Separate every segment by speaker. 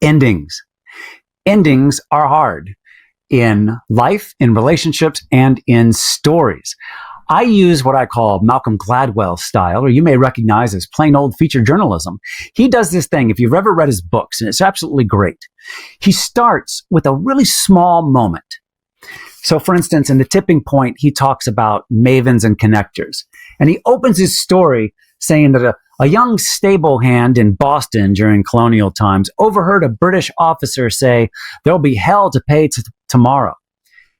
Speaker 1: Endings. Endings are hard in life, in relationships, and in stories. I use what I call Malcolm Gladwell style, or you may recognize as plain old feature journalism. He does this thing, if you've ever read his books, and it's absolutely great. He starts with a really small moment. So, for instance, in The Tipping Point, he talks about mavens and connectors. And he opens his story saying that a young stable hand in Boston during colonial times overheard a British officer say, "There'll be hell to pay tomorrow."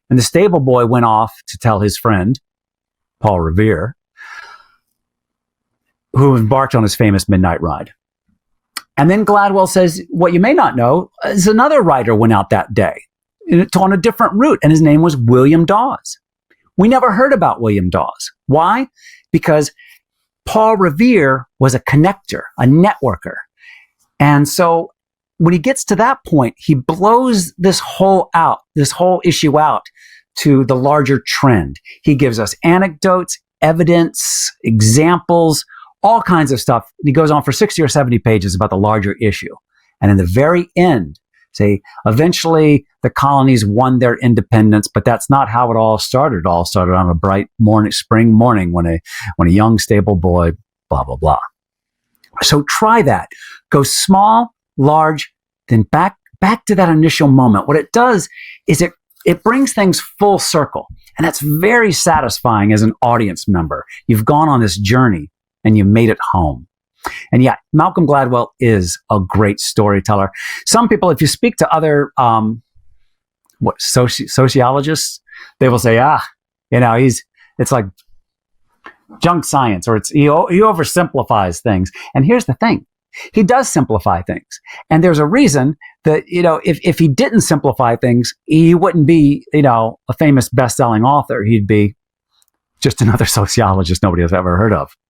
Speaker 1: And the stable boy went off to tell his friend, Paul Revere, who embarked on his famous midnight ride. And then Gladwell says, what you may not know is another writer went out that day on a different route, and his name was William Dawes. We never heard about William Dawes. Why? Because Paul Revere was a connector, a networker. And so when he gets to that point, he blows this whole issue out to the larger trend. He gives us anecdotes, evidence, examples, all kinds of stuff. He goes on for 60 or 70 pages about the larger issue. And in the very end, say, eventually the colonies won their independence, but that's not how it all started. It all started on a bright spring morning when a young stable boy, blah, blah, blah. So try that. Go small, large, then back to that initial moment. What it does is it brings things full circle. And that's very satisfying as an audience member. You've gone on this journey and you made it home. And yeah, Malcolm Gladwell is a great storyteller. Some people, if you speak to other sociologists, they will say, it's like junk science, or he oversimplifies things. And here's the thing. He does simplify things. And there's a reason that, if he didn't simplify things, he wouldn't be, a famous best-selling author. He'd be just another sociologist nobody has ever heard of.